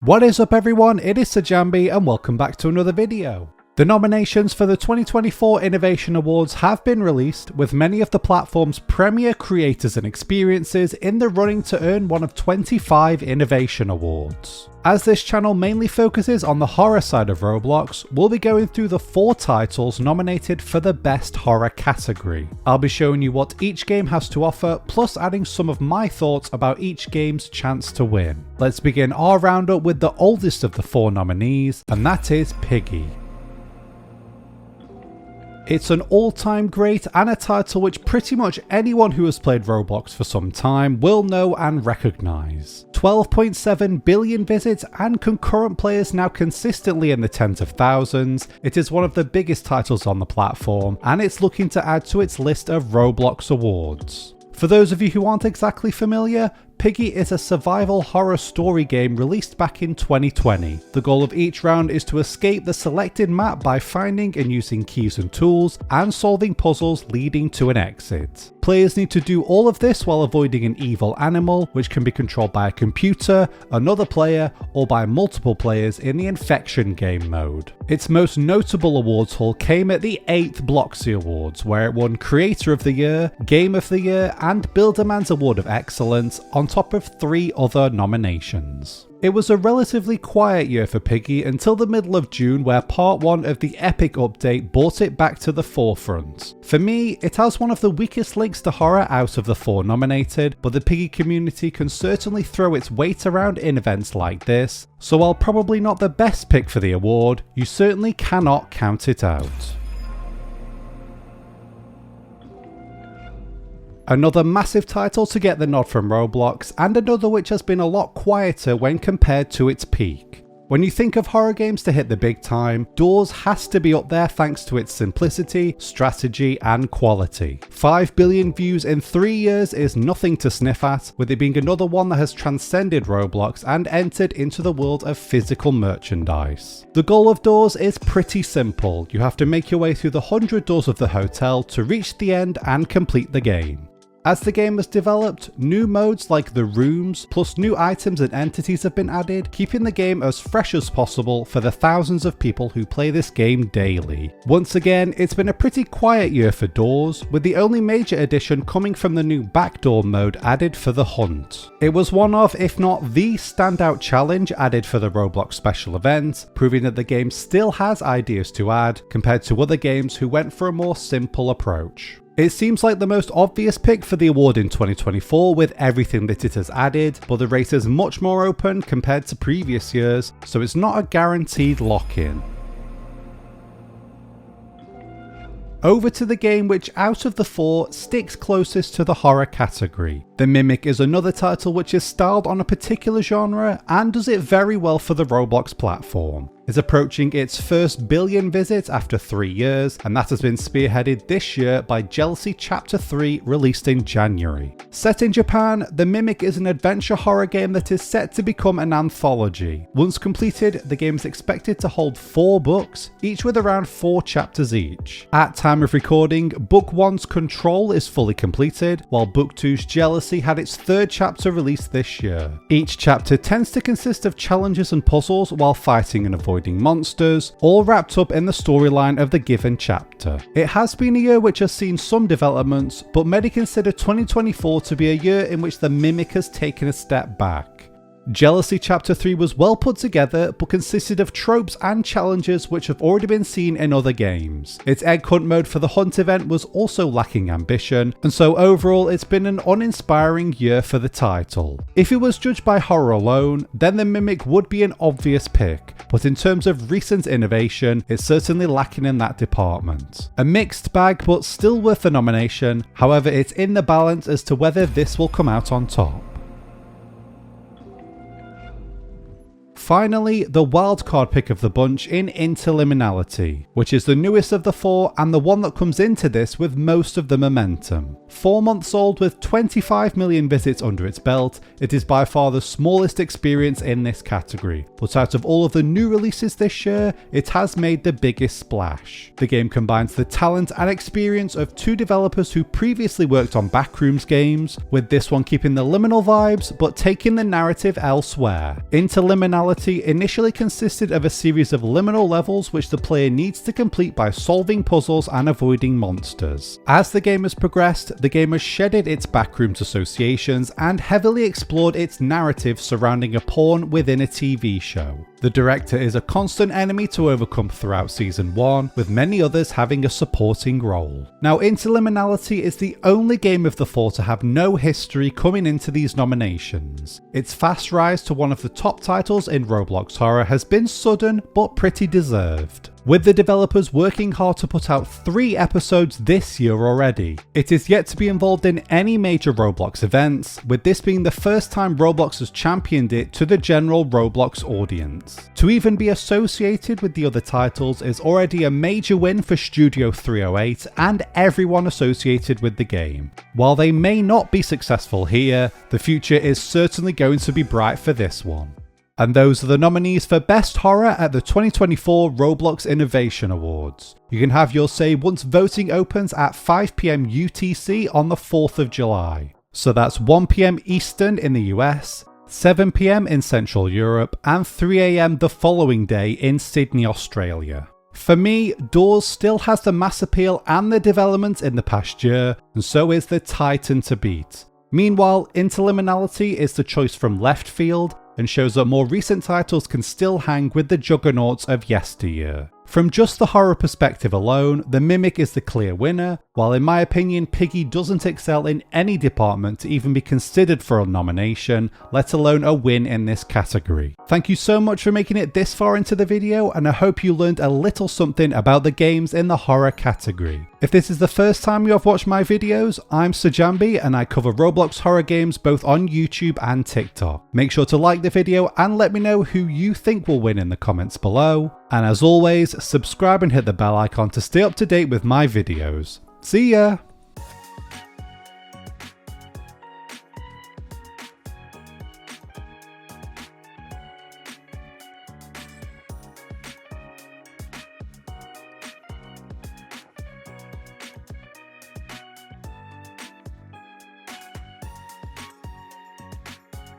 What is up everyone, it is Sajambi and welcome back to another video. The nominations for the 2024 Innovation Awards have been released, with many of the platform's premier creators and experiences in the running to earn one of 25 Innovation Awards. As this channel mainly focuses on the horror side of Roblox, we'll be going through the 4 titles nominated for the best horror category. I'll be showing you what each game has to offer, plus adding some of my thoughts about each game's chance to win. Let's begin our roundup with the oldest of the 4 nominees, and that is Piggy. It's an all-time great and a title which pretty much anyone who has played Roblox for some time will know and recognise. 12.7 billion visits and concurrent players now consistently in the tens of thousands, it is one of the biggest titles on the platform and it's looking to add to its list of Roblox awards. For those of you who aren't exactly familiar, Piggy is a survival horror story game released back in 2020. The goal of each round is to escape the selected map by finding and using keys and tools and solving puzzles leading to an exit. Players need to do all of this while avoiding an evil animal, which can be controlled by a computer, another player, or by multiple players in the infection game mode. Its most notable awards haul came at the 8th Bloxy Awards, where it won Creator of the Year, Game of the Year, and Builderman's Award of Excellence, on top of 3 other nominations. It was a relatively quiet year for Piggy until the middle of June, where part 1 of the Epic update brought it back to the forefront. For me, it has one of the weakest links to horror out of the 4 nominated, but the Piggy community can certainly throw its weight around in events like this, so while probably not the best pick for the award, you certainly cannot count it out. Another massive title to get the nod from Roblox, and another which has been a lot quieter when compared to its peak. When you think of horror games to hit the big time, Doors has to be up there thanks to its simplicity, strategy and quality. 5 billion views in 3 years is nothing to sniff at, with it being another one that has transcended Roblox and entered into the world of physical merchandise. The goal of Doors is pretty simple. You have to make your way through the 100 doors of the hotel to reach the end and complete the game. As the game has developed, new modes like the rooms, plus new items and entities have been added, keeping the game as fresh as possible for the thousands of people who play this game daily. Once again, it's been a pretty quiet year for Doors, with the only major addition coming from the new backdoor mode added for the hunt. It was one of, if not the standout challenge added for the Roblox special event, proving that the game still has ideas to add compared to other games who went for a more simple approach. It seems like the most obvious pick for the award in 2024 with everything that it has added, but the race is much more open compared to previous years, so it's not a guaranteed lock-in. Over to the game which out of the 4 sticks closest to the horror category. The Mimic is another title which is styled on a particular genre and does it very well for the Roblox platform. It's approaching its first billion visits after 3 years, and that has been spearheaded this year by Jealousy Chapter 3, released in January. Set in Japan, The Mimic is an adventure horror game that is set to become an anthology. Once completed, the game is expected to hold 4 books, each with around 4 chapters each. At time of recording, Book 1's Control is fully completed, while Book 2's Jealousy had its 3rd chapter released this year. Each chapter tends to consist of challenges and puzzles while fighting and avoiding monsters, all wrapped up in the storyline of the given chapter. It has been a year which has seen some developments, but many consider 2024 to be a year in which the Mimic has taken a step back. Jealousy Chapter 3 was well put together, but consisted of tropes and challenges which have already been seen in other games. Its egg hunt mode for the hunt event was also lacking ambition, and so overall it's been an uninspiring year for the title. If it was judged by horror alone, then the Mimic would be an obvious pick, but in terms of recent innovation, it's certainly lacking in that department. A mixed bag, but still worth a nomination, however it's in the balance as to whether this will come out on top. Finally, the wildcard pick of the bunch in Interliminality, which is the newest of the 4 and the one that comes into this with most of the momentum. 4 months old with 25 million visits under its belt, it is by far the smallest experience in this category, but out of all of the new releases this year, it has made the biggest splash. The game combines the talent and experience of 2 developers who previously worked on Backrooms games, with this one keeping the liminal vibes but taking the narrative elsewhere. Interliminality Interliminality initially consisted of a series of liminal levels which the player needs to complete by solving puzzles and avoiding monsters. As the game has progressed, the game has shedded its backrooms associations and heavily explored its narrative surrounding a pawn within a TV show. The director is a constant enemy to overcome throughout Season 1, with many others having a supporting role. Now, Interliminality is the only game of the 4 to have no history coming into these nominations. Its fast rise to one of the top titles in Roblox horror has been sudden, but pretty deserved, with the developers working hard to put out 3 episodes this year already. It is yet to be involved in any major Roblox events, with this being the first time Roblox has championed it to the general Roblox audience. To even be associated with the other titles is already a major win for Studio 308 and everyone associated with the game. While they may not be successful here, the future is certainly going to be bright for this one. And those are the nominees for Best Horror at the 2024 Roblox Innovation Awards. You can have your say once voting opens at 5 PM UTC on the 4th of July. So that's 1 PM Eastern in the US, 7 PM in Central Europe, and 3 AM the following day in Sydney, Australia. For me, Doors still has the mass appeal and the development in the past year, and so is the Titan to beat. Meanwhile, Interliminality is the choice from left field, and shows that more recent titles can still hang with the juggernauts of yesteryear. From just the horror perspective alone, The Mimic is the clear winner, while in my opinion Piggy doesn't excel in any department to even be considered for a nomination, let alone a win in this category. Thank you so much for making it this far into the video, and I hope you learned a little something about the games in the horror category. If this is the first time you have watched my videos, I'm Sajambi and I cover Roblox horror games both on YouTube and TikTok. Make sure to like the video and let me know who you think will win in the comments below. And as always, subscribe and hit the bell icon to stay up to date with my videos. See ya!